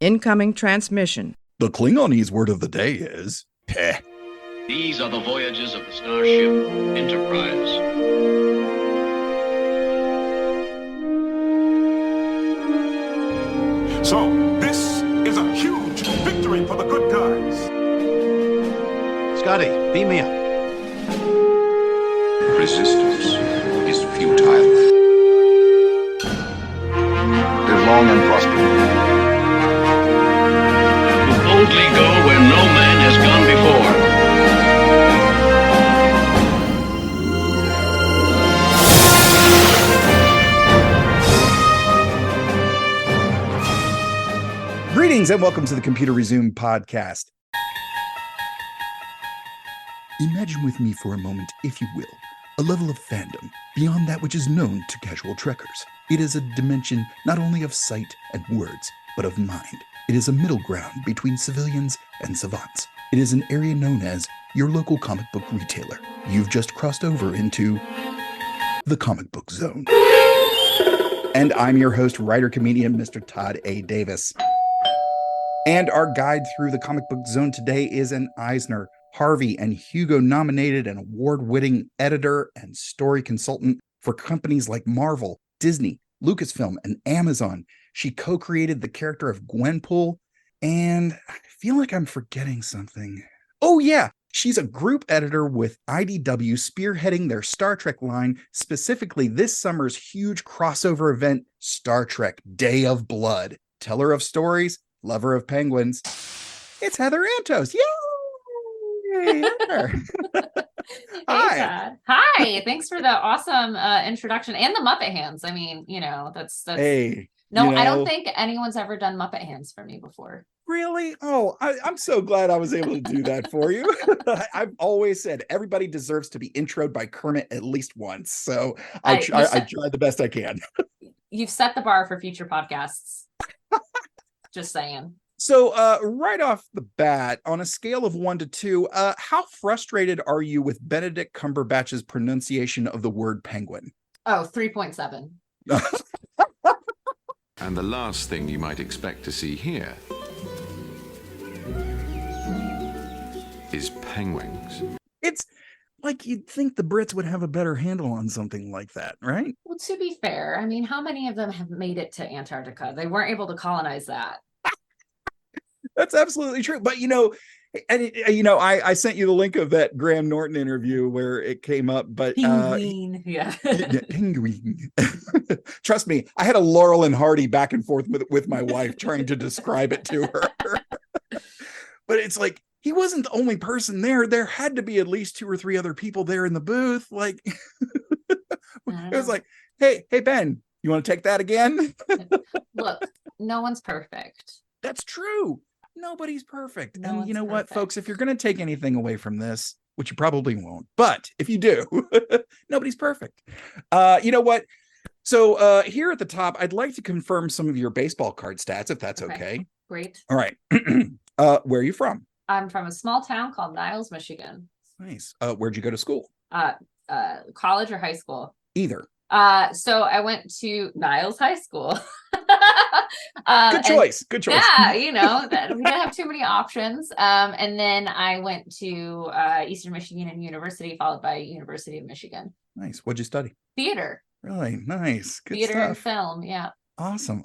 Incoming transmission. The Klingonese word of the day is peh. These are the voyages of the starship Enterprise. So, this is a huge victory for the good guys. Scotty, beam me up. Resistance is futile. Live long and prosper. Boldly go where no man has gone before. Greetings and welcome to the Computer Resume podcast. Imagine with me for a moment, if you will, a level of fandom beyond that which is known to casual trekkers. It is a dimension not only of sight and words, but of mind. It is a middle ground between civilians and savants. It is an area known as your local comic book retailer. You've just crossed over into the comic book zone. And I'm your host, writer-comedian, Mr. Todd A. Davis. And our guide through the comic book zone today is an Eisner, Harvey, and Hugo-nominated and award-winning editor and story consultant for companies like Marvel, Disney, Lucasfilm, and Amazon. She co-created the character of Gwenpool, and I feel like I'm forgetting something. Oh yeah, she's a group editor with IDW spearheading their Star Trek line, specifically this summer's huge crossover event, Star Trek Day of Blood. Teller of stories, lover of penguins, it's Heather Antos. Yay! Heather. Hi. Todd. Hi. Thanks for the awesome introduction and the Muppet hands. I mean, that's hey. No, I don't think anyone's ever done Muppet hands for me before. Really? Oh, I'm so glad I was able to do that for you. I've always said everybody deserves to be introed by Kermit at least once. So I try the best I can. You've set the bar for future podcasts. Just saying. So right off the bat, on a scale of 1 to 2, how frustrated are you with Benedict Cumberbatch's pronunciation of the word penguin? Oh, 3.7. And the last thing you might expect to see here is penguins. It's like you'd think the Brits would have a better handle on something like that, right? Well, to be fair, I mean, how many of them have made it to Antarctica? They weren't able to colonize that. That's absolutely true. But, I sent you the link of that Graham Norton interview where it came up. But penguin, penguin. Trust me, I had a Laurel and Hardy back and forth with my wife trying to describe it to her. But it's like, he wasn't the only person there. There had to be at least 2 or 3 other people there in the booth. Like, it was like, hey, Ben, you want to take that again? Look, no one's perfect. That's true. Nobody's perfect. No, and you know perfect. what, folks, if you're going to take anything away from this, which you probably won't, but if you do, nobody's perfect. You know what? So here at the top, I'd like to confirm some of your baseball card stats, if that's okay. Great. All right. Where are you from? I'm from a small town called Niles, Michigan. Nice. Where'd you go to school? College or high school? Either. So I went to Niles High School. Good choice. Yeah, we don't have too many options. And then I went to Eastern Michigan University, followed by University of Michigan. Nice. What'd you study? Theater. Really nice. Good Theater stuff. and film. Yeah. Awesome.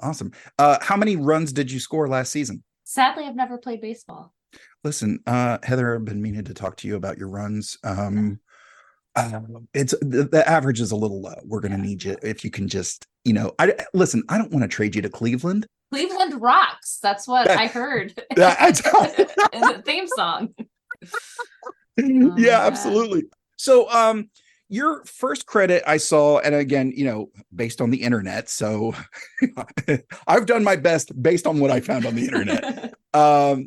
How many runs did you score last season? Sadly, I've never played baseball. Listen, Heather, I've been meaning to talk to you about your runs. It's the average is a little low. We're going to need you if you can just, I don't want to trade you to Cleveland. Cleveland rocks. That's what I heard in the theme song. Yeah, absolutely. So, your first credit I saw, and again, based on the internet. So I've done my best based on what I found on the internet.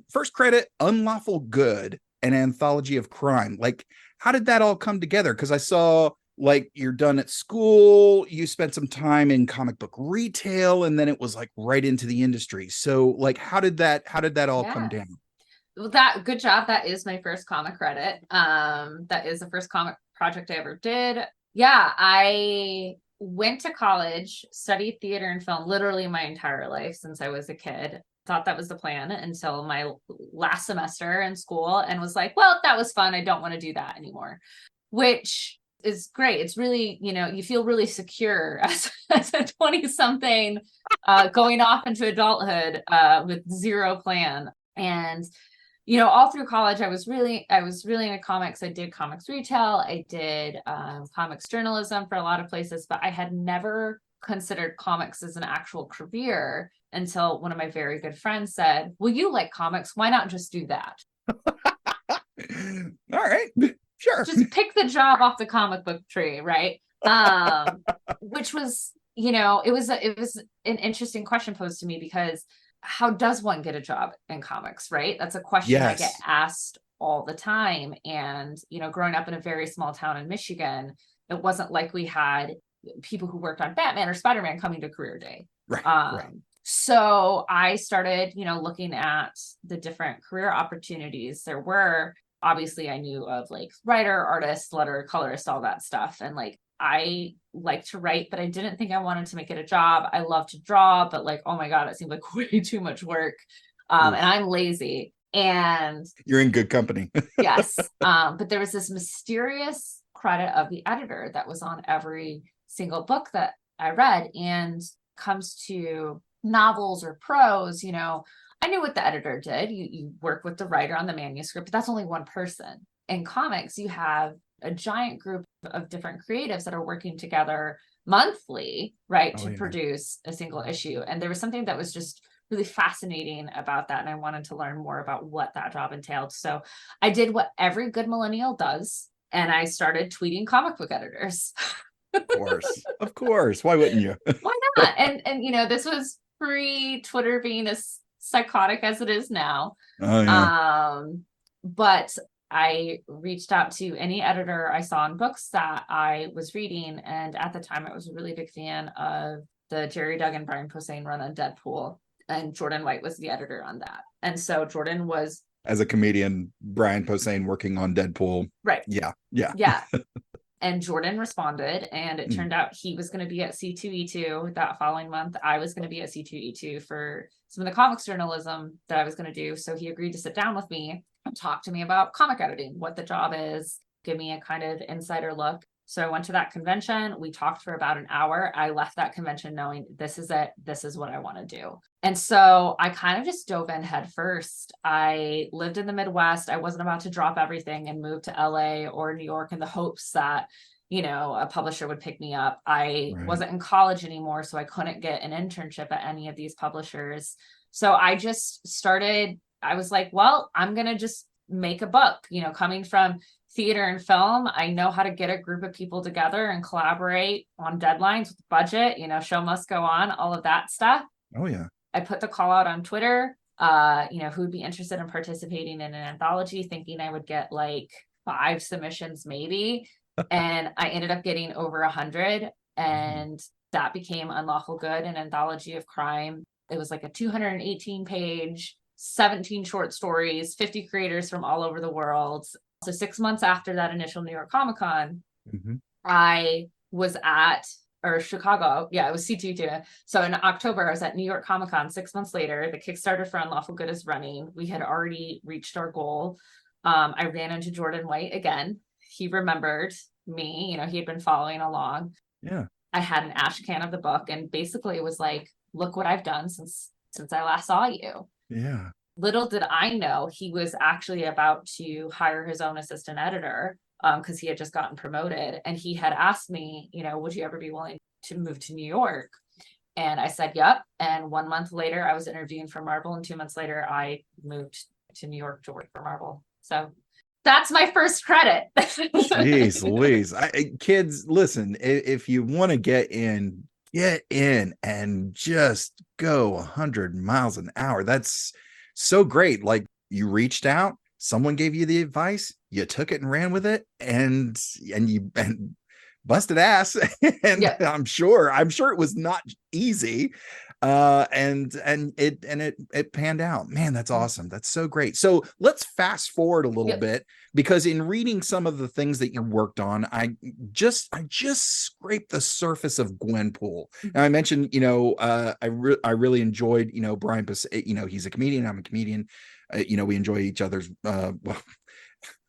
First credit, Unlawful Good, an anthology of crime. Like, how did that all come together? Because I saw like you're done at school, you spent some time in comic book retail, and then it was like right into the industry. So like, how did that all come down? Well, good job. That is my first comic credit. That is the first comic project I ever did. Yeah, I went to college, studied theater and film literally my entire life since I was a kid. Thought that was the plan until my last semester in school, and was like, well, that was fun. I don't want to do that anymore, which is great. It's really, you feel really secure as a 20 something going off into adulthood with zero plan. And all through college, I was really into comics. I did comics retail. I did comics journalism for a lot of places, but I had never considered comics as an actual career until one of my very good friends said, well, you like comics. Why not just do that? All right, sure. Just pick the job off the comic book tree, right? Which was, it was an interesting question posed to me, because how does one get a job in comics, right? That's a question I get asked all the time. And, growing up in a very small town in Michigan, it wasn't like we had people who worked on Batman or Spider-Man coming to career day. Right. So I started, looking at the different career opportunities there were. Obviously, I knew of like writer, artist, letterer, colorist, all that stuff. And like, I like to write, but I didn't think I wanted to make it a job. I love to draw, but like, oh my God, it seemed like way too much work. And I'm lazy. And you're in good company. Yes. But there was this mysterious credit of the editor that was on every single book that I read. And comes to novels or prose, I knew what the editor did. You work with the writer on the manuscript, but that's only one person. In comics, you have a giant group of different creatives that are working together monthly, right, to produce a single issue. And there was something that was just really fascinating about that. And I wanted to learn more about what that job entailed. So I did what every good millennial does. And I started tweeting comic book editors. Of course. Why wouldn't you? Why not? And this was pre-Twitter being as psychotic as it is now. But I reached out to any editor I saw in books that I was reading. And at the time, I was a really big fan of the Jerry Duggan, Brian Posehn run on Deadpool. And Jordan White was the editor on that. And so Jordan was... As a comedian, Brian Posehn working on Deadpool. Right. Yeah. And Jordan responded, and it turned out he was going to be at C2E2 that following month. I was going to be at C2E2 for some of the comics journalism that I was going to do. So he agreed to sit down with me and talk to me about comic editing, what the job is, give me a kind of insider look. So I went to that convention. We talked for about an hour. I left that convention knowing this is it. This is what I want to do. And so I kind of just dove in head first. I lived in the Midwest. I wasn't about to drop everything and move to LA or New York in the hopes that, a publisher would pick me up. I wasn't in college anymore, so I couldn't get an internship at any of these publishers. So I just started, I was like, well, I'm going to just make a book, coming from theater and film. I know how to get a group of people together and collaborate on deadlines with budget, show must go on, all of that stuff. Oh yeah. I put the call out on Twitter, who'd be interested in participating in an anthology, thinking I would get like 5 submissions maybe. And I ended up getting over 100, and that became Unlawful Good, an anthology of crime. It was like a 218 page, 17 short stories, 50 creators from all over the world. So 6 months after that initial New York Comic Con, I was at, or Chicago. Yeah, it was C2. So in October, I was at New York Comic Con. 6 months later, the Kickstarter for Unlawful Good is running. We had already reached our goal. I ran into Jordan White again. He remembered me, he had been following along. Yeah. I had an ash can of the book, and basically it was like, look what I've done since I last saw you. Yeah. Little did I know he was actually about to hire his own assistant editor, because he had just gotten promoted. And he had asked me, would you ever be willing to move to New York? And I said, yep. And 1 month later, I was interviewing for Marvel. And 2 months later, I moved to New York to work for Marvel. So that's my first credit. Jeez Louise. Kids, listen, if you want to get in and just go 100 miles an hour. That's so great. Like, you reached out, someone gave you the advice, you took it and ran with it, and you busted ass. And I'm sure it was not easy. And it panned out. Man, that's awesome. That's so great. So let's fast forward a little bit, because in reading some of the things that you worked on, I just scraped the surface of Gwenpool. And I mentioned, I really enjoyed, Brian, he's a comedian, I'm a comedian. We enjoy each other's well,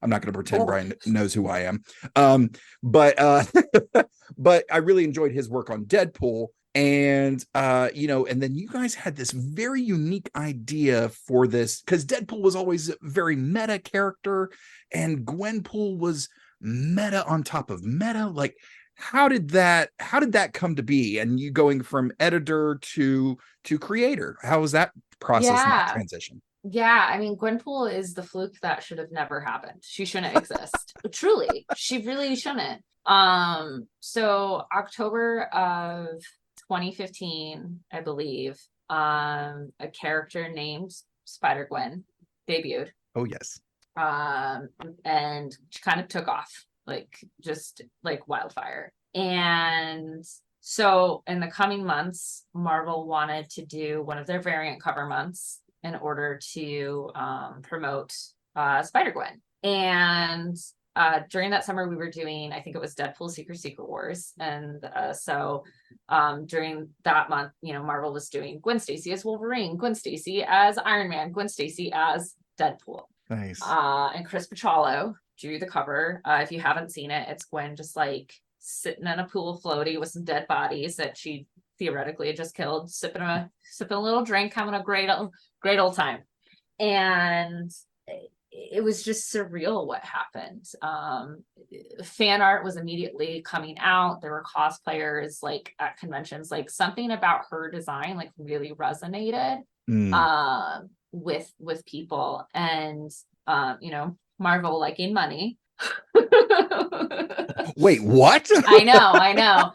I'm not going to pretend Brian knows who I am. But but I really enjoyed his work on Deadpool. And and then you guys had this very unique idea for this, because Deadpool was always a very meta character, and Gwenpool was meta on top of meta. Like, how did that come to be? And you going from editor to creator, how was that process and that transition? Yeah, I mean, Gwenpool is the fluke that should have never happened. She shouldn't exist. Truly, she really shouldn't. So October of 2015, I believe, a character named Spider-Gwen debuted. Oh, yes. And she kind of took off, just like wildfire. And so in the coming months, Marvel wanted to do one of their variant cover months in order to promote Spider-Gwen. And during that summer, we were doing, I think it was Deadpool Secret Wars. And so during that month, Marvel was doing Gwen Stacy as Wolverine, Gwen Stacy as Iron Man, Gwen Stacy as Deadpool. Nice. And Chris Pachalo drew the cover. If you haven't seen it, it's Gwen just like sitting in a pool floaty with some dead bodies that she theoretically had just killed, sipping a little drink, having a great old time. And it was just surreal what happened. Fan art was immediately coming out. There were cosplayers at conventions, something about her design really resonated with people. And Marvel liking money. Wait, what? I know.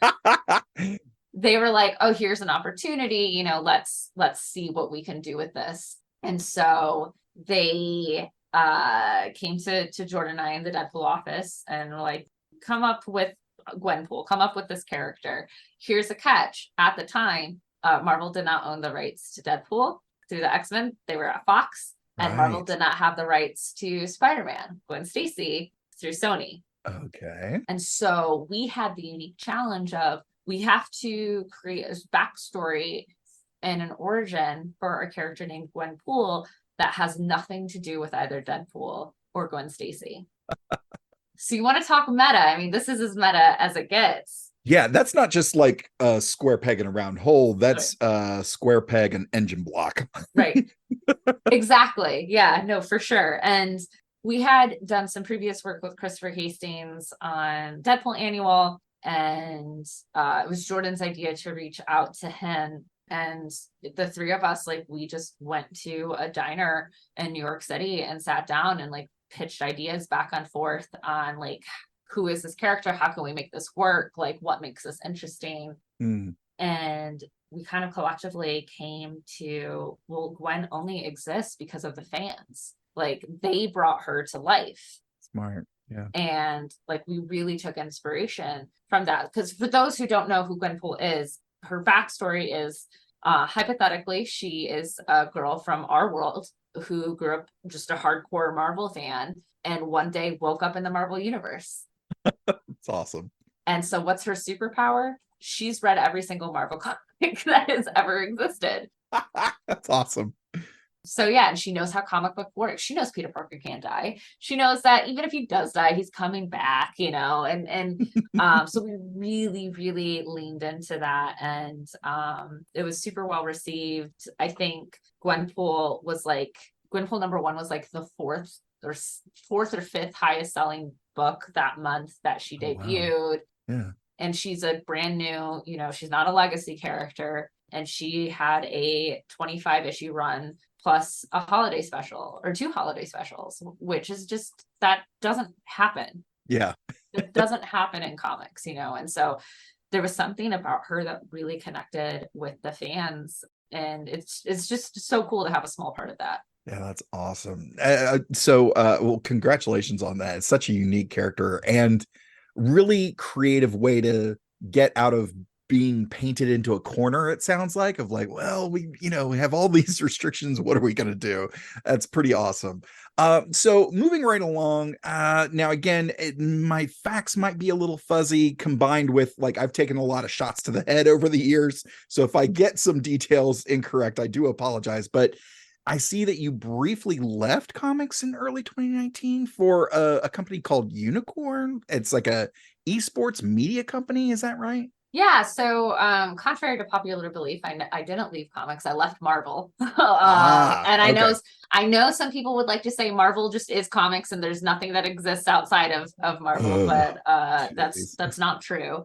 They were like, oh, here's an opportunity, let's see what we can do with this. And so they came to Jordan and I in the Deadpool office and were like, come up with Gwenpool, come up with this character. Here's a catch. At the time, Marvel did not own the rights to Deadpool through the X-Men. They were at Fox, and Marvel did not have the rights to Spider-Man, Gwen Stacy, through Sony. Okay. And so we had the unique challenge of, we have to create a backstory and an origin for a character named Gwenpool that has nothing to do with either Deadpool or Gwen Stacy. So you want to talk meta? I mean, this is as meta as it gets. Yeah, that's not just like a square peg in a round hole. That's a square peg and engine block. Right. Exactly. Yeah, no, for sure. And we had done some previous work with Christopher Hastings on Deadpool Annual, and it was Jordan's idea to reach out to him. And the three of us, we just went to a diner in New York City and sat down and pitched ideas back and forth on who is this character? How can we make this work? What makes this interesting? And we kind of collectively came to, well, Gwen only exists because of the fans. They brought her to life. Smart. Yeah. And we really took inspiration from that. Because for those who don't know who Gwenpool is, her backstory is hypothetically, she is a girl from our world who grew up just a hardcore Marvel fan and one day woke up in the Marvel universe. That's awesome. And so what's her superpower? She's read every single Marvel comic that has ever existed. That's awesome. So yeah, and she knows how comic book works. She knows Peter Parker can't die. She knows that even if he does die, he's coming back, and so we really, really leaned into that, and it was super well received. I think Gwenpool number 1 was the fourth or fifth highest selling book that month that she debuted. Wow. Yeah. And she's a brand new, she's not a legacy character, and she had a 25 issue run plus a holiday special or 2 holiday specials, which is just, that doesn't happen. Yeah. It doesn't happen in comics, and so there was something about her that really connected with the fans, and it's just so cool to have a small part of that. Yeah, that's awesome. Well, congratulations on that. It's such a unique character and really creative way to get out of being painted into a corner, it sounds like, of like, well, we have all these restrictions. What are we going to do? That's pretty awesome. So moving right along, now again, my facts might be a little fuzzy combined with like, I've taken a lot of shots to the head over the years. So if I get some details incorrect, I do apologize, but I see that you briefly left comics in early 2019 for a company called Unicorn. It's like a esports media company. Is that right? Yeah, so contrary to popular belief, I didn't leave comics. I left Marvel. And Okay. I know some people would like to say Marvel just is comics and there's nothing that exists outside of Marvel, but that's not true.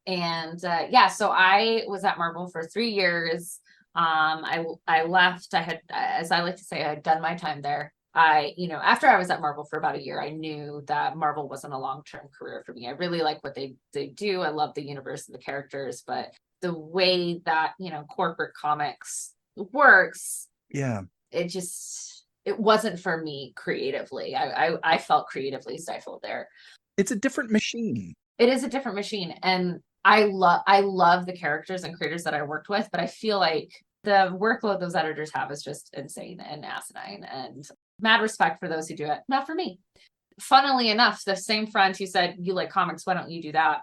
And yeah, so I was at Marvel for 3 years. I left. I had, as I like to say, I had done my time there. After I was at Marvel for about a year, I knew that Marvel wasn't a long-term career for me. I really like what they do. I love the universe and the characters, but the way that, corporate comics works, Yeah. it wasn't for me creatively. I felt creatively stifled there. It's a different machine. It is a different machine. And I love the characters and creators that I worked with, but I feel like the workload those editors have is just insane and asinine, and mad respect for those who do it. Not for me. Funnily enough, the same friend who said, you like comics, why don't you do that?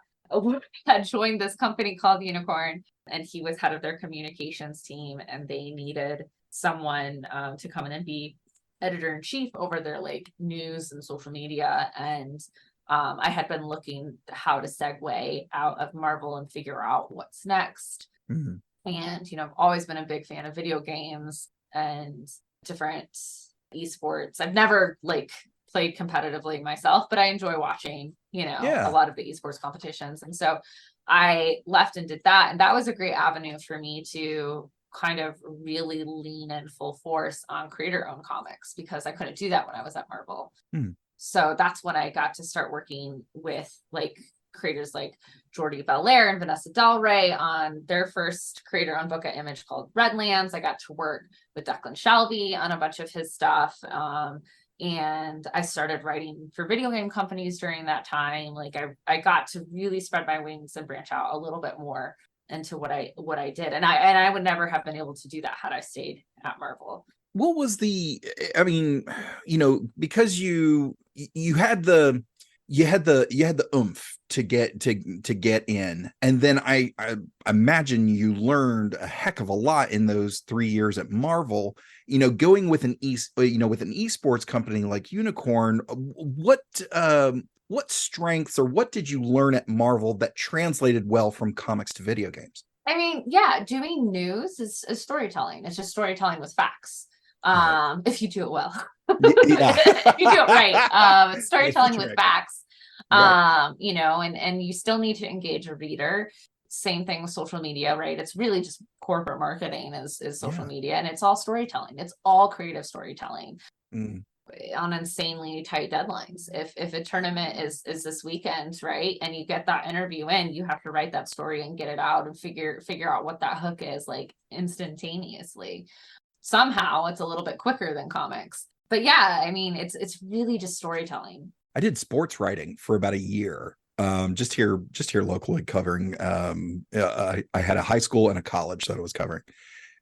Had joined this company called Unicorn, and he was head of their communications team, and they needed someone to come in and be editor-in-chief over their like news and social media. And I had been looking how to segue out of Marvel and figure out what's next. Mm-hmm. And, I've always been a big fan of video games and different esports. I've never like played competitively myself, but I enjoy watching, a lot of the esports competitions. And so I left and did that. And that was a great avenue for me to kind of really lean in full force on creator-owned comics, because I couldn't do that when I was at Marvel. Mm. So that's when I got to start working with like creators like Jordi Belair and Vanessa Del Rey on their first creator-owned book at Image called Redlands. I got to work with Declan Shalvey on a bunch of his stuff. And I started writing for video game companies during that time. Like I got to really spread my wings and branch out a little bit more into what I did. And I would never have been able to do that had I stayed at Marvel. What was because you had the oomph to get in, and then I imagine you learned a heck of a lot in those 3 years at Marvel, going with an esports company like Unicorn. What strengths, or what did you learn at Marvel that translated well from comics to video games? I mean, yeah, doing news is storytelling. It's just storytelling with facts. If you do it well. Yeah. If you do it right. It's storytelling with facts. Right. And you still need to engage a reader. Same thing with social media, right? It's really just corporate marketing is social media, and it's all storytelling. It's all creative storytelling. On insanely tight deadlines. If a tournament is this weekend, right, and you get that interview in, you have to write that story and get it out and figure out what that hook is, like, instantaneously. Somehow it's a little bit quicker than comics, but yeah, I mean, it's really just storytelling. I did sports writing for about a year, just here locally, covering I had a high school and a college that I was covering,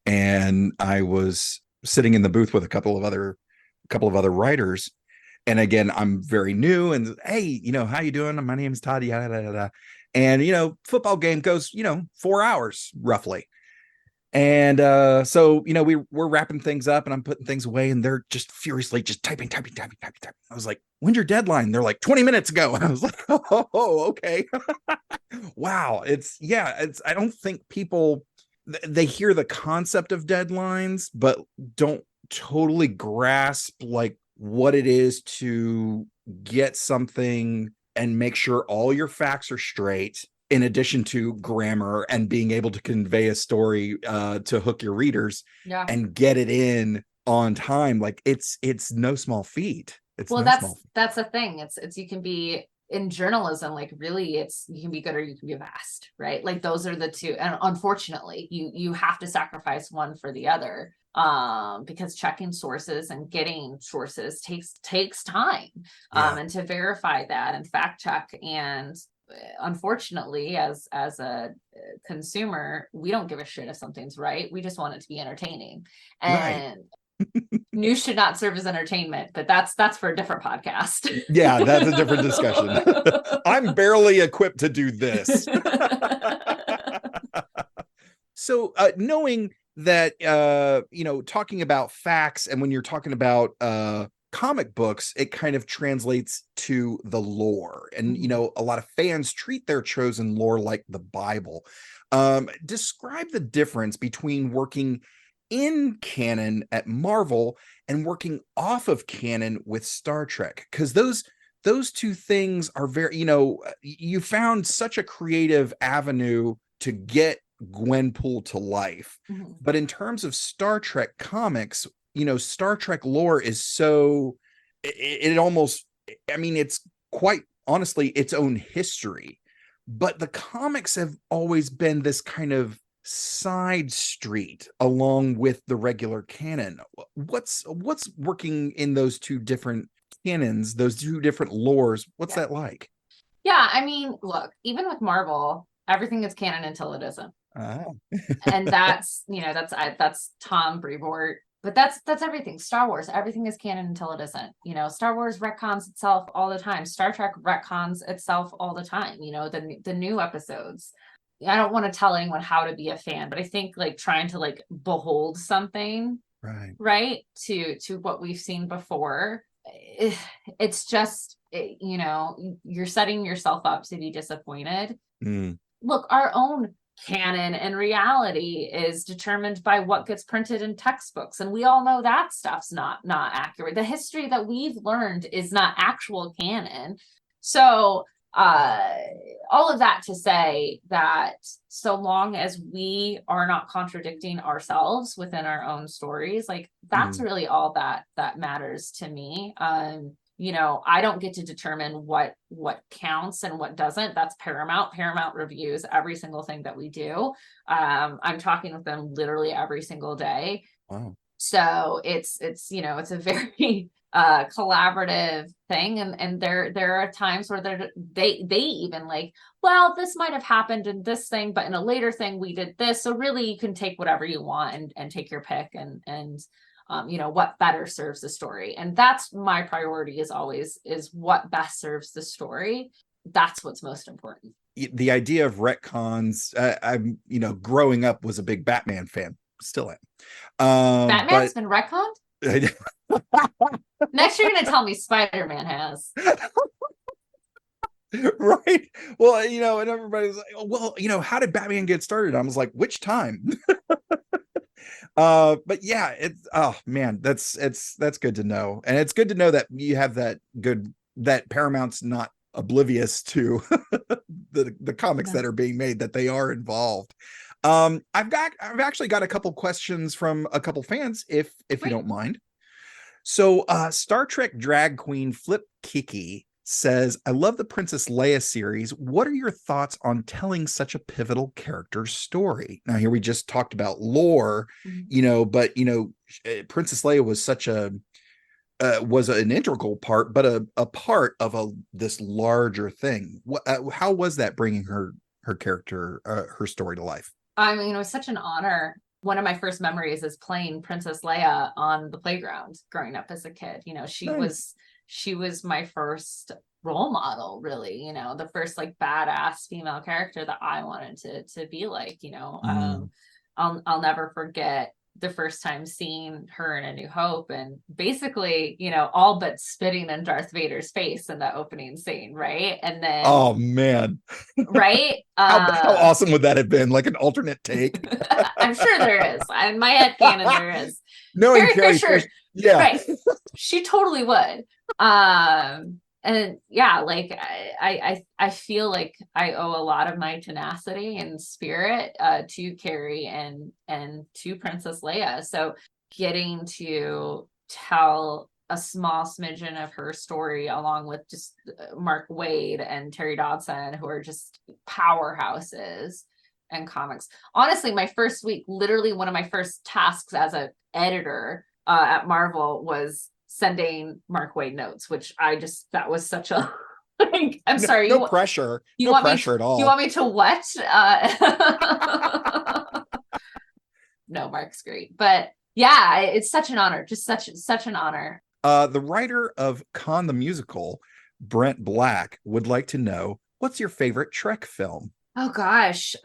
and I was sitting in the booth with a couple of other writers. And again, I'm very new, and hey, how you doing? My name is Todd. And football game goes 4 hours roughly. And so we're wrapping things up, and I'm putting things away, and they're just furiously just typing. I was like, when's your deadline? They're like, 20 minutes ago. I was like, oh okay. Wow. I don't think people, they hear the concept of deadlines, but don't totally grasp like what it is to get something and make sure all your facts are straight, in addition to grammar and being able to convey a story to hook your readers and get it in on time. Like it's no small feat. That's the thing. It's you can be in journalism, like really you can be good or you can be vast, right? Like those are the two. And unfortunately you have to sacrifice one for the other, because checking sources and getting sources takes time, and to verify that and fact check and unfortunately, as a consumer, we don't give a shit if something's right. We just want it to be entertaining. And news should not serve as entertainment, but that's for a different podcast. Yeah, that's a different discussion. I'm barely equipped to do this. So knowing that, talking about facts, and when you're talking about comic books, it kind of translates to the lore. And, a lot of fans treat their chosen lore like the Bible. Describe the difference between working in canon at Marvel and working off of canon with Star Trek, because those two things are very, you found such a creative avenue to get Gwenpool to life. But in terms of Star Trek comics, Star Trek lore is so, it almost, it's quite honestly its own history, but the comics have always been this kind of side street along with the regular canon. What's working in those two different canons, those two different lores? What's that like? Yeah, look, even with Marvel, everything is canon until it isn't. And that's Tom Brevoort, but that's everything. Star Wars, everything is canon until it isn't. Star Wars retcons itself all the time. Star Trek retcons itself all the time. The new episodes. I don't want to tell anyone how to be a fan, but I think trying to behold something right to what we've seen before, it's just you're setting yourself up to be disappointed. Look, our own canon and reality is determined by what gets printed in textbooks, and we all know that stuff's not accurate. The history that we've learned is not actual canon. So all of that to say that so long as we are not contradicting ourselves within our own stories, that's really all that matters to me. I don't get to determine what counts and what doesn't. That's Paramount. Paramount reviews every single thing that we do. I'm talking with them literally every single day. Wow. So it's a very collaborative thing, and there are times where they even well, this might have happened in this thing, but in a later thing we did this, so really you can take whatever you want and take your pick, and what better serves the story. And that's my priority, is always is what best serves the story. That's what's most important. The idea of retcons, I'm growing up was a big Batman fan, still am. Batman's been retconned? Next you're gonna tell me Spider-Man has. Right. Well, and everybody's like, oh, well, how did Batman get started? I was like, which time? But yeah, it's, oh man, that's good to know. And it's good to know that you have that Paramount's not oblivious to the comics that are being made, that they are involved. I've actually got a couple questions from a couple fans, if you don't mind. So Star Trek drag queen Flip Kiki says, I love the Princess Leia series. What are your thoughts on telling such a pivotal character story? Now, here we just talked about lore, but Princess Leia was such was an integral part, but a part of this larger thing. How was that bringing her character, her story to life? It was such an honor. One of my first memories is playing Princess Leia on the playground growing up as a kid. She was my first role model, really, the first badass female character that I wanted to be like. I'll never forget the first time seeing her in A New Hope, and basically, all but spitting in Darth Vader's face in the opening scene, right? And then, oh man, right? How awesome would that have been? Like an alternate take? I'm sure there is. In my head canon, there is. Knowing Carrie Fisher, yeah, right. She totally would. And yeah, I feel like I owe a lot of my tenacity and spirit to Carrie and to Princess Leia. So getting to tell a small smidgen of her story, along with just Mark Waid and Terry Dodson, who are just powerhouses in comics. Honestly, my first week, literally one of my first tasks as an editor at Marvel was sending Mark Waid notes, which that was such a Like, I'm sorry. No pressure. You No want pressure me, at all. You want me to what? No, Mark's great. But yeah, it's such an honor. Just such an honor. The writer of Con the Musical, Brent Black, would like to know, what's your favorite Trek film? Oh gosh.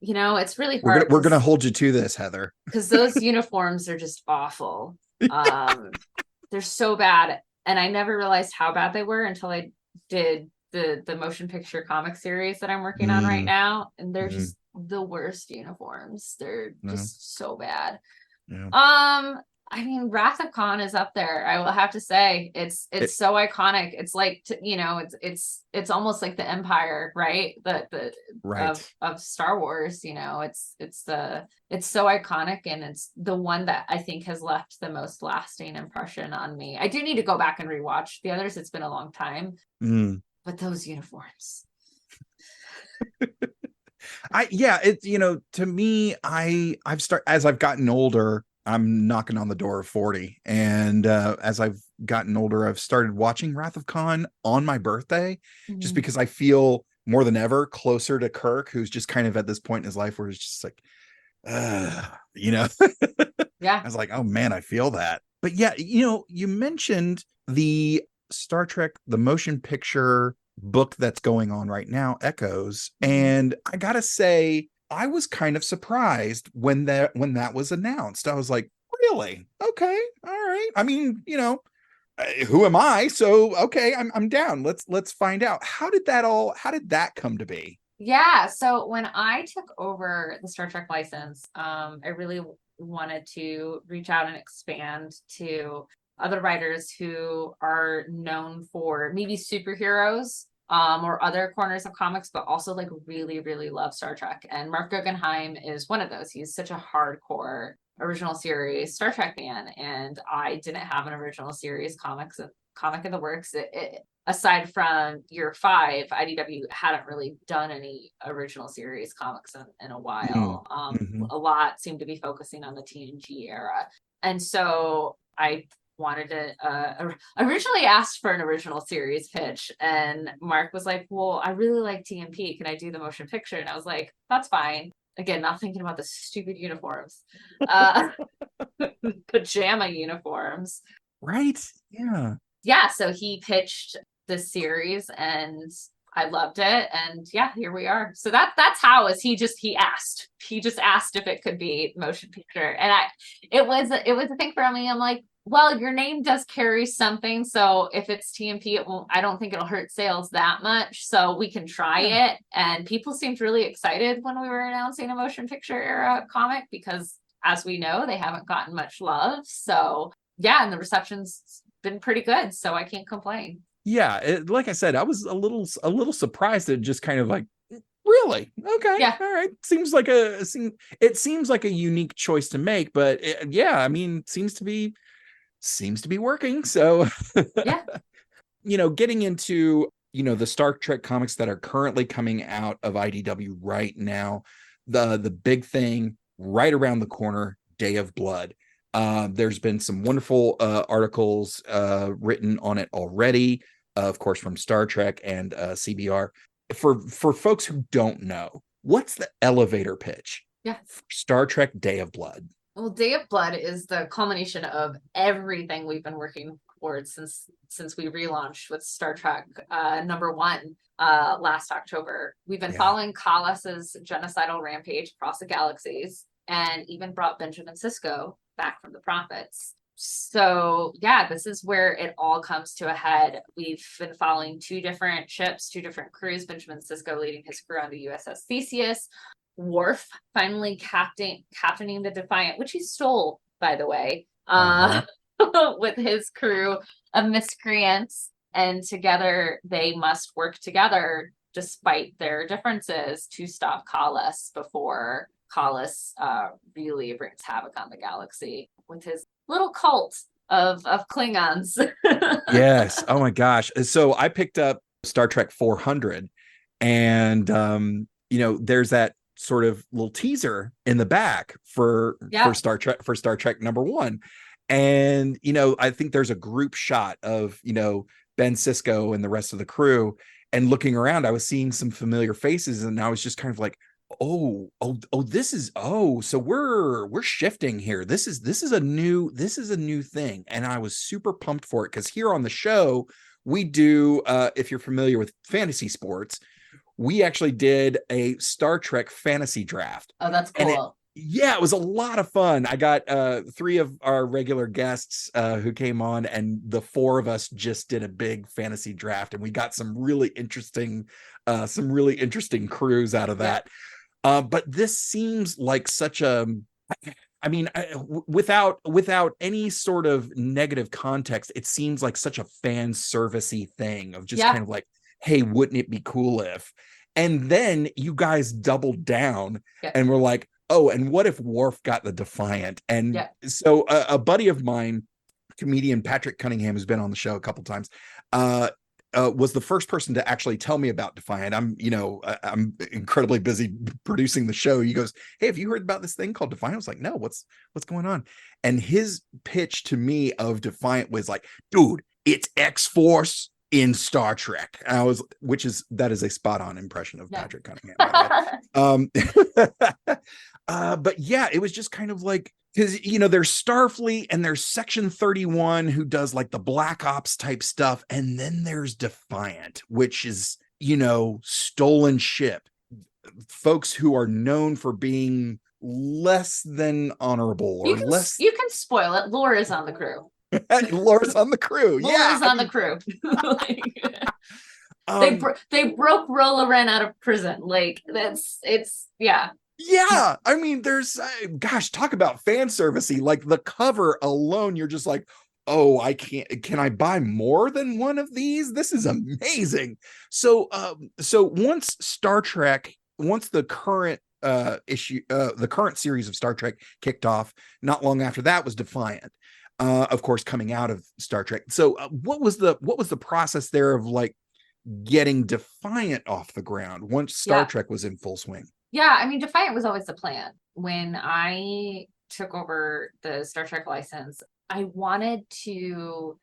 It's really We're hard. gonna hold you to this, Heather. Because those uniforms are just awful. They're so bad. And I never realized how bad they were until I did the motion picture comic series that I'm working on right now. And they're just the worst uniforms. They're just so bad. Yeah. I mean, Wrath of Khan is up there. I will have to say, it's so iconic. It's like, it's almost like the Empire, right? The right of Star Wars. It's so iconic, and it's the one that I think has left the most lasting impression on me. I do need to go back and rewatch the others. It's been a long time, but those uniforms. To me, I've started, as I've gotten older, I'm knocking on the door of 40. And as I've gotten older, I've started watching Wrath of Khan on my birthday, just because I feel more than ever closer to Kirk, who's just kind of at this point in his life where it's just like, Yeah. I was like, oh man, I feel that. But yeah, you mentioned the Star Trek, the motion picture book that's going on right now, Echoes. And I gotta say, I was kind of surprised when that was announced. I was like, really? Okay, all right. I mean, who am I? So okay, I'm down. Let's find out. How did that come to be? Yeah, so when I took over the Star Trek license, I really wanted to reach out and expand to other writers who are known for maybe superheroes, or other corners of comics, but also like really, really love Star Trek. And Mark Guggenheim is one of those. He's such a hardcore original series Star Trek fan, and I didn't have an original series comic in the works. Aside from year 5, IDW hadn't really done any original series comics in a while. A lot seemed to be focusing on the TNG era, and so I wanted to originally asked for an original series pitch, and Mark was like, well, I really like TMP, can I do the motion picture? And I was like, that's fine. Again, not thinking about the stupid uniforms, pajama uniforms, right? Yeah, so he pitched the series and I loved it, and yeah, here we are. So that's how he just asked if it could be motion picture, and it was a thing for me. I'm like, well, your name does carry something, so if it's TMP, I don't think it'll hurt sales that much, so we can try it. And people seemed really excited when we were announcing a motion picture era comic, because as we know, they haven't gotten much love. So yeah, and the reception's been pretty good, so I can't complain. Yeah, like I said, I was a little surprised at just kind of like, really? Okay, yeah, all right. Seems like a unique choice to make, but I mean, seems to be working. So yeah, getting into the Star Trek comics that are currently coming out of IDW right now, the big thing right around the corner, Day of Blood. There's been some wonderful articles written on it already, of course, from Star Trek and CBR. For folks who don't know, what's the elevator pitch for Star Trek Day of Blood? Well, Day of Blood is the culmination of everything we've been working towards since we relaunched with Star Trek #1 last October. We've been following Kalas's genocidal rampage across the galaxies, and even brought Benjamin Sisko back from the Prophets. So yeah, this is where it all comes to a head. We've been following 2 different ships, 2 different crews. Benjamin Sisko leading his crew on the USS Theseus. Worf finally captaining the Defiant, which he stole, by the way, with his crew of miscreants. And together they must work together despite their differences to stop Kalas before Kalas really brings havoc on the galaxy with his little cult of Klingons. Yes. Oh my gosh. So I picked up Star Trek 400, and there's that sort of little teaser in the back for Star Trek #1. And I think there's a group shot of Ben Sisko and the rest of the crew, and looking around, I was seeing some familiar faces, and I was just kind of like, oh, this is, so we're shifting here. This is a new thing. And I was super pumped for it, because here on the show, we do, if you're familiar with fantasy sports, we actually did a Star Trek fantasy draft. Oh, that's cool. It was a lot of fun. I got 3 of our regular guests who came on, and the 4 of us just did a big fantasy draft, and we got some really interesting crews out of that. But this seems like such a, I mean, without any sort of negative context, it seems like such a fan servicey thing of just kind of like, hey, wouldn't it be cool if? And then you guys doubled down and were like, oh, and what if Worf got the Defiant? And so a buddy of mine, comedian Patrick Cunningham, who's been on the show a couple times, was the first person to actually tell me about Defiant. I'm incredibly busy producing the show. He goes, hey, have you heard about this thing called Defiant? I was like, no, what's going on? And his pitch to me of Defiant was like, dude, it's X-Force in Star Trek. And that is a spot on impression of Patrick Cunningham. But yeah, it was just kind of like, because there's Starfleet and there's Section 31 who does like the Black Ops type stuff, and then there's Defiant, which is stolen ship, folks who are known for being less than honorable, or less. You can spoil it. Laura's on the crew. Laura's on the crew. Laura's on the crew. They broke Rolla Ren out of prison. Like Yeah, I mean, there's, talk about fan servicey. Like the cover alone, you're just like, oh, can I buy more than one of these? This is amazing. So once the current the current series of Star Trek kicked off, not long after that was Defiant, of course, coming out of Star Trek. So what was the process there of like getting Defiant off the ground once Star Trek was in full swing? Yeah, I mean, Defiant was always the plan. When I took over the Star Trek license, I wanted to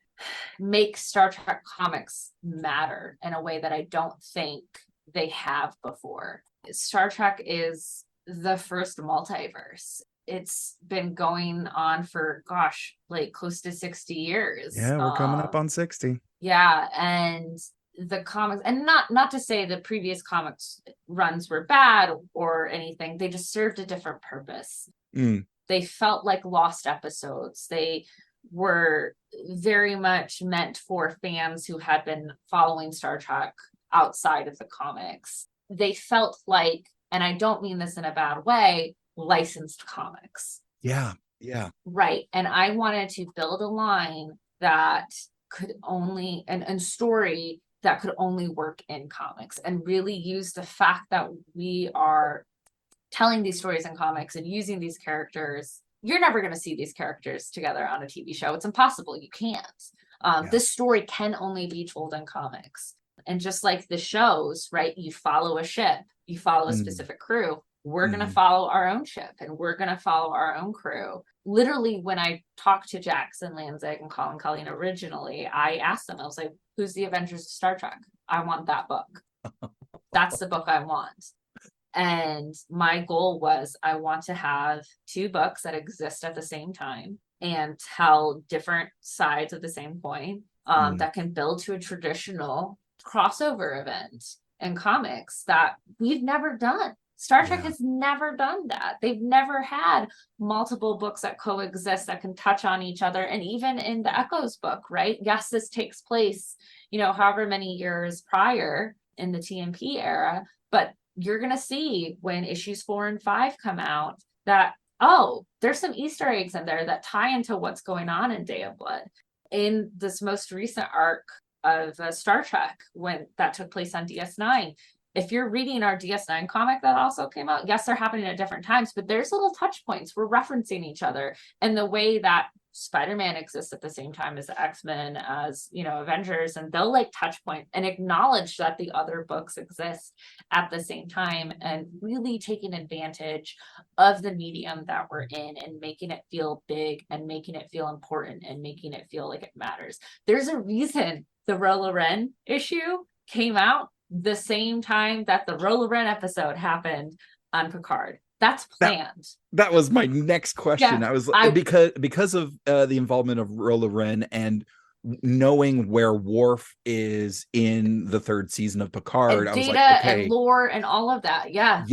make Star Trek comics matter in a way that I don't think they have before. Star Trek is the first multiverse. It's been going on for, like close to 60 years. Yeah, we're coming up on 60. Yeah, and the comics, and not to say the previous comics runs were bad or anything, they just served a different purpose. They felt like lost episodes. They were very much meant for fans who had been following Star Trek outside of the comics. They felt like, and I don't mean this in a bad way, licensed comics. Yeah Right. And I wanted to build a line that could only, and story that could only work in comics, and really use the fact that we are telling these stories in comics and using these characters. You're never going to see these characters together on a TV show. It's impossible. You can't. This story can only be told in comics. And just like the shows, right? You follow a ship, you follow a specific crew. We're going to follow our own ship, and we're going to follow our own crew. Literally, when I talked to Jackson Lanzig and Colin Cullen originally, I asked them, I was like, who's the Avengers of Star Trek? I want that book. That's the book I want. And my goal was, I want to have 2 books that exist at the same time and tell different sides of the same coin, that can build to a traditional crossover event in comics that we've never done. Star Trek has never done that. They've never had multiple books that coexist, that can touch on each other. And even in the Echoes book, right? Yes, this takes place, however many years prior in the TMP era, but you're going to see when issues 4 and 5 come out that, there's some Easter eggs in there that tie into what's going on in Day of Blood. In this most recent arc of Star Trek, when that took place on DS9, if you're reading our DS9 comic that also came out, yes, they're happening at different times, but there's little touch points. We're referencing each other. And the way that Spider-Man exists at the same time as the X-Men, as, you know, Avengers, and they'll like touch point and acknowledge that the other books exist at the same time, and really taking advantage of the medium that we're in and making it feel big and making it feel important and making it feel like it matters. There's a reason the Rolo Ren issue came out the same time that the Rolo Ren episode happened on Picard. That's planned. That was my next question. Yeah, because of the involvement of Rolo Ren and knowing where Worf is in the third season of Picard, and I was data like, okay, and lore and all of that. Yeah.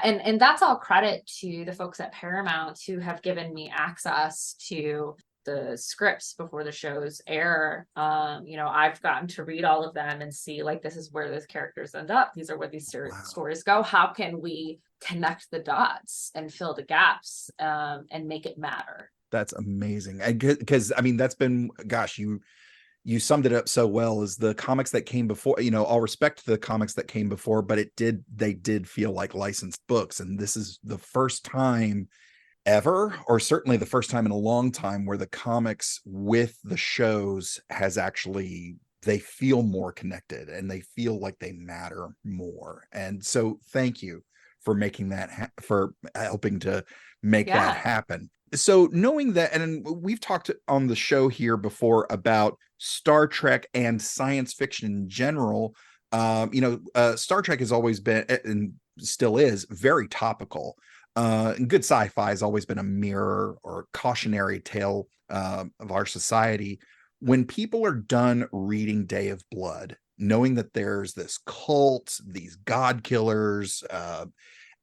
And that's all credit to the folks at Paramount who have given me access to the scripts before the shows air. You know, I've gotten to read all of them and see, like, this is where those characters end up. These are where these stories go. How can we connect the dots and fill the gaps, and make it matter? That's amazing. Because I mean, that's been, gosh, you summed it up so well. Is the comics that came before, you know, all respect to the comics that came before, but they did feel like licensed books. And this is the first time ever, or certainly the first time in a long time, where the comics with the shows has actually, they feel more connected and they feel like they matter more. And so thank you for making that for helping to make that happen. So knowing that, and we've talked on the show here before about Star Trek and science fiction in general. You know, Star Trek has always been, and still is, very topical. And good sci-fi has always been a mirror or cautionary tale of our society. When people are done reading Day of Blood, knowing that there's this cult, these god killers,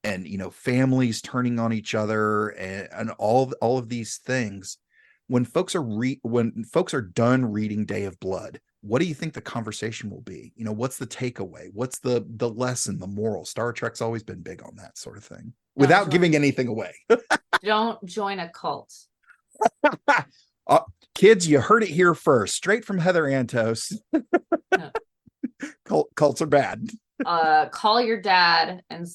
and, you know, families turning on each other, and all of these things, when folks are done reading Day of Blood, what do you think the conversation will be? You know, what's the takeaway? What's the lesson, the moral? Star Trek's always been big on that sort of thing, without giving anything away. Don't join a cult. Kids, you heard it here first, straight from Heather Antos. Cults are bad. Call your dad, and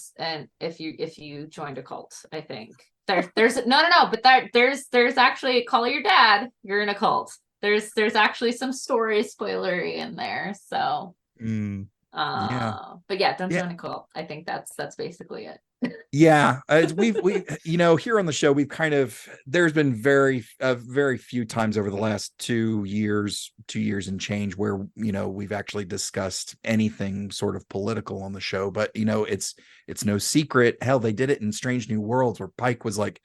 if you joined a cult, I think there's no, but there's actually, call your dad, you're in a cult. There's actually some story spoilery in there. So but yeah, don't join a cult. I think that's basically it. Yeah, we you know, here on the show, we've kind of, there's been very few times over the last 2 years and change where, you know, we've actually discussed anything sort of political on the show. But, you know, it's no secret. Hell, they did it in Strange New Worlds, where Pike was like,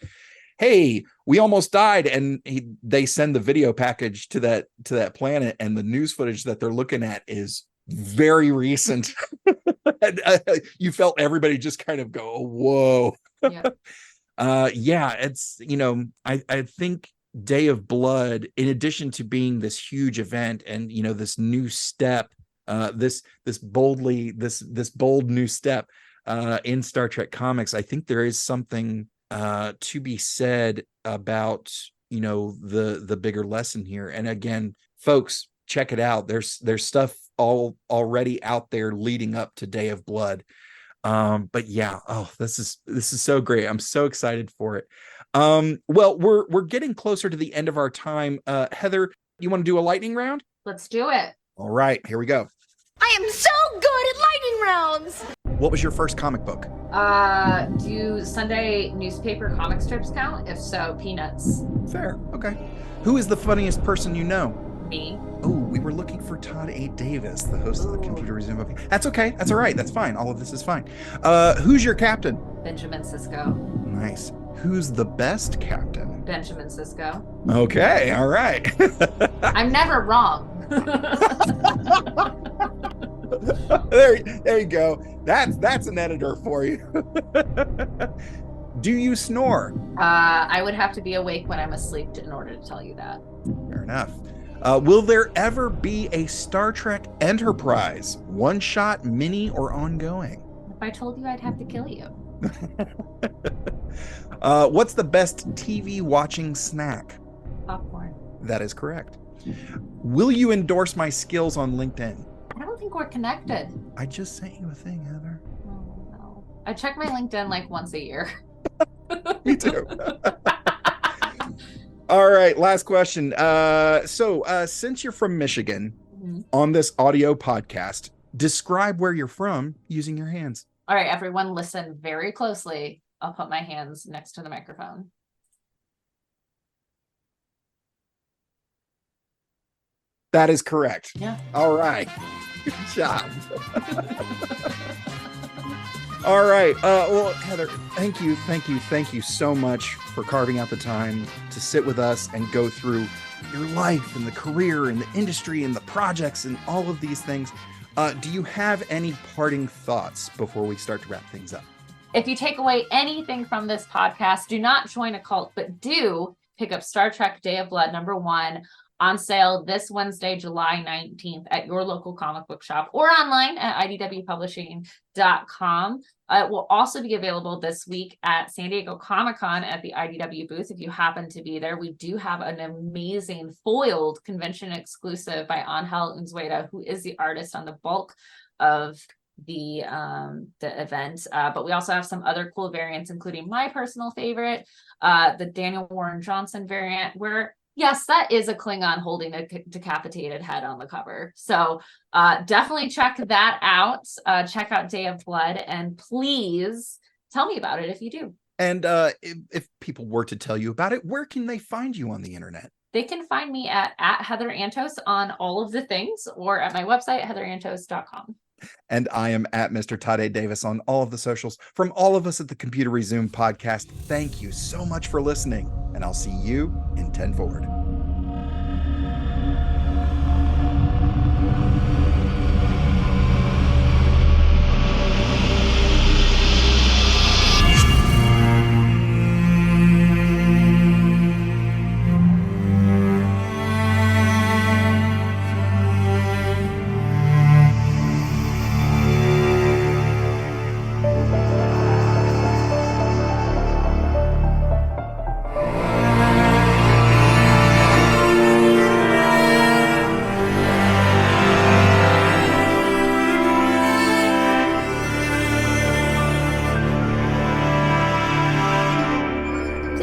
hey, we almost died, and they send the video package to that planet, and the news footage that they're looking at is very recent. And, you felt everybody just kind of go, whoa. It's, you know, I think Day of Blood, in addition to being this huge event and, you know, this new step, this bold new step in Star Trek comics, I think there is something to be said about, you know, the bigger lesson here. And again, folks, check it out. There's stuff already out there leading up to Day of Blood. But yeah, this is so great. I'm so excited for it. Well, we're getting closer to the end of our time. Heather, you want to do a lightning round? Let's do it. All right, here we go. I am so good at lightning rounds. What was your first comic book? Do Sunday newspaper comic strips count? If so, Peanuts. Fair. Okay. Who is the funniest person you know? Me. Oh, we were looking for Todd A. Davis, the host of the Computer Resume. That's okay. That's all right. That's fine. All of this is fine. Who's your captain? Benjamin Sisko. Nice. Who's the best captain? Benjamin Sisko. Okay. All right. I'm never wrong. There you go. That's an editor for you. Do you snore? I would have to be awake when I'm asleep in order to tell you that. Fair enough. Will there ever be a Star Trek Enterprise? One shot, mini, or ongoing? If I told you, I'd have to kill you. What's the best TV watching snack? Popcorn. That is correct. Will you endorse my skills on LinkedIn? I don't think we're connected. I just sent you a thing, Heather. Oh, no. I check my LinkedIn like once a year. Me too. All right, last question. Since you're from Michigan, on this audio podcast, describe where you're from using your hands. All right, everyone, listen very closely. I'll put my hands next to the microphone. That is correct. Yeah. All right. Good job. All right. Well, Heather, thank you so much for carving out the time to sit with us and go through your life and the career and the industry and the projects and all of these things. Do you have any parting thoughts before we start to wrap things up? If you take away anything from this podcast, do not join a cult, but do pick up Star Trek Day of Blood #1 on sale this Wednesday, July 19th at your local comic book shop or online at idwpublishing.com. It will also be available this week at San Diego Comic-Con at the IDW booth if you happen to be there. We do have an amazing foiled convention exclusive by Angel Unzueta, who is the artist on the bulk of the event, but we also have some other cool variants, including my personal favorite, the Daniel Warren Johnson variant, where yes, that is a Klingon holding a decapitated head on the cover. So definitely check that out. Check out Day of Blood, and please tell me about it if you do. And if people were to tell you about it, where can they find you on the internet? They can find me at Heather Antos on all of the things, or at my website, heatherantos.com. And I am at Mr. Todd A. Davis on all of the socials. From all of us at the Computer Resume podcast, thank you so much for listening, and I'll see you in 10 Forward.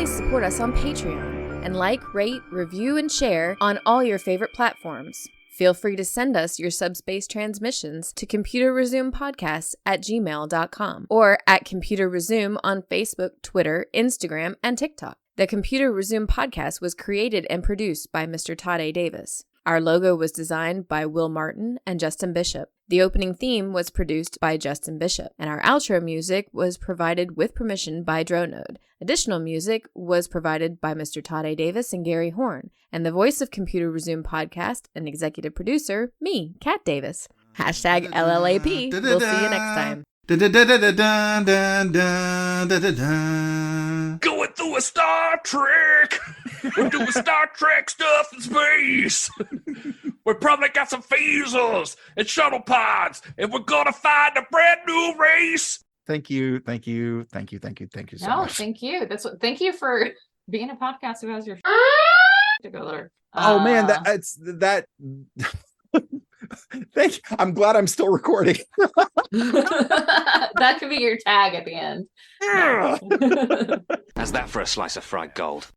Support us on Patreon and like, rate, review, and share on all your favorite platforms. Feel free to send us your subspace transmissions to computerresumepodcast@gmail.com or at Computer Resume on Facebook, Twitter, Instagram, and TikTok. The Computer Resume podcast was created and produced by Mr. Todd A. Davis. Our logo was designed by Will Martin and Justin Bishop. The opening theme was produced by Justin Bishop, and our outro music was provided with permission by Dronode. Additional music was provided by Mr. Todd A. Davis and Gary Horn, and the voice of Computer Resume podcast and executive producer, me, Kat Davis. # LLAP. We'll see you next time. Going through a Star Trek. We're doing Star Trek stuff in space. We probably got some phasers and shuttle pods, and we're gonna find a brand new race. Thank you so much. Thank you. Thank you for being a podcast who has your together. Oh man, that thank you. I'm glad I'm still recording. That could be your tag at the end. How's that for a slice of fried gold?